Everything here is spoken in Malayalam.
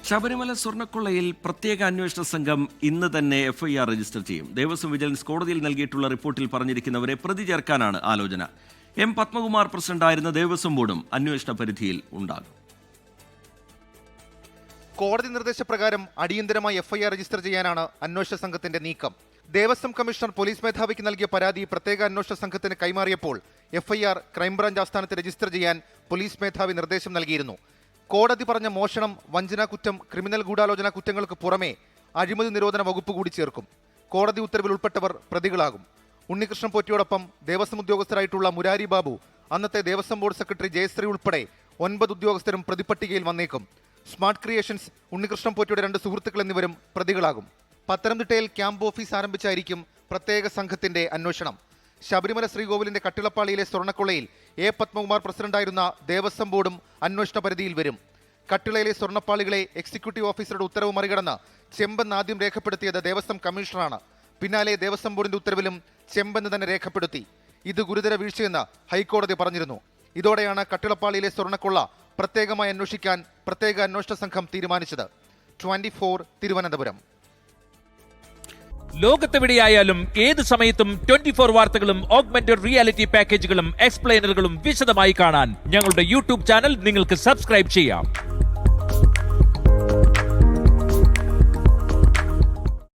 ശബരിമല സ്വർണ്ണക്കൊള്ളയിൽ പ്രത്യേക അന്വേഷണ സംഘം ഇന്ന് തന്നെ എഫ്ഐആർ രജിസ്റ്റർ ചെയ്യും. ദേവസ്വം വിജിലൻസ് കോടതിയിൽ നൽകിയിട്ടുള്ള റിപ്പോർട്ടിൽ പറഞ്ഞിരിക്കുന്നവരെ പ്രതി ചേർക്കാനാണ് ആലോചന. എം പത്മകുമാർ പ്രസിഡന്റായിരുന്ന ദേവസ്വം ബോർഡും അന്വേഷണ പരിധിയിൽ ഉണ്ടാകും. കോടതി നിർദ്ദേശപ്രകാരം അടിയന്തരമായി എഫ്ഐആർ രജിസ്റ്റർ ചെയ്യാനാണ് അന്വേഷണ സംഘത്തിന്റെ നീക്കം. ദേവസ്വം കമ്മീഷണർ പോലീസ് മേധാവിക്ക് നൽകിയ പരാതി പ്രത്യേക അന്വേഷണ സംഘത്തിന് കൈമാറിയപ്പോൾ എഫ്ഐആർ ക്രൈംബ്രാഞ്ച് ആസ്ഥാനത്ത് രജിസ്റ്റർ ചെയ്യാൻ പോലീസ് മേധാവി നിർദ്ദേശം നൽകിയിരുന്നു. കോടതി പറഞ്ഞ മോഷണം, വഞ്ചനാ കുറ്റം, ക്രിമിനൽ ഗൂഢാലോചന കുറ്റങ്ങൾക്ക് പുറമെ അഴിമതി നിരോധന വകുപ്പ് കൂടി ചേർക്കും. കോടതി ഉത്തരവിൽ ഉൾപ്പെട്ടവർ പ്രതികളാകും. ഉണ്ണികൃഷ്ണൻ പോറ്റിയോടൊപ്പം ദേവസ്വം ഉദ്യോഗസ്ഥരായിട്ടുള്ള മുരാരി ബാബു, അന്നത്തെ ദേവസ്വം ബോർഡ് സെക്രട്ടറി ജയശ്രീ ഉൾപ്പെടെ 9 ഉദ്യോഗസ്ഥരും പ്രതിപട്ടികയിൽ വന്നേക്കും. സ്മാർട്ട് ക്രിയേഷൻസ്, ഉണ്ണികൃഷ്ണൻ പോറ്റിയുടെ 2 സുഹൃത്തുക്കൾ എന്നിവരും പ്രതികളാകും. പത്തനംതിട്ടയിൽ ക്യാമ്പ് ഓഫീസ് ആരംഭിച്ചായിരിക്കും പ്രത്യേക സംഘത്തിന്റെ അന്വേഷണം. ശബരിമല ശ്രീകോവിലിന്റെ കട്ടിളപ്പാളിയിലെ സ്വർണ്ണക്കൊള്ളയിൽ എ പത്മകുമാർ പ്രസിഡന്റായിരുന്ന ദേവസ്വം ബോർഡും അന്വേഷണ പരിധിയിൽ വരും. കട്ടിളയിലെ സ്വർണ്ണപ്പാളികളെ എക്സിക്യൂട്ടീവ് ഓഫീസറുടെ ഉത്തരവ് മറികടന്ന് ചെമ്പെന്ന് ആദ്യം രേഖപ്പെടുത്തിയത് ദേവസ്വം കമ്മീഷണറാണ്. പിന്നാലെ ദേവസ്വം ബോർഡിന്റെ ഉത്തരവിലും ചെമ്പെന്ന് തന്നെ രേഖപ്പെടുത്തി. ഇത് ഗുരുതര വീഴ്ചയെന്ന് ഹൈക്കോടതി പറഞ്ഞിരുന്നു. ഇതോടെയാണ് കട്ടിളപ്പാളിയിലെ സ്വർണ്ണക്കൊള്ള പ്രത്യേകമായി അന്വേഷിക്കാൻ പ്രത്യേക അന്വേഷണ സംഘം തീരുമാനിച്ചത്. 24 തിരുവനന്തപുരം. ലോകത്തെവിടെയായാലും ഏത് സമയത്തും 24 വാർത്തകളും ഓഗ്മെന്റഡ് റിയാലിറ്റി പാക്കേജുകളും എക്സ്പ്ലെയിനറുകളും വിശദമായി കാണാൻ ഞങ്ങളുടെ യൂട്യൂബ് ചാനൽ നിങ്ങൾക്ക് സബ്സ്ക്രൈബ് ചെയ്യാം.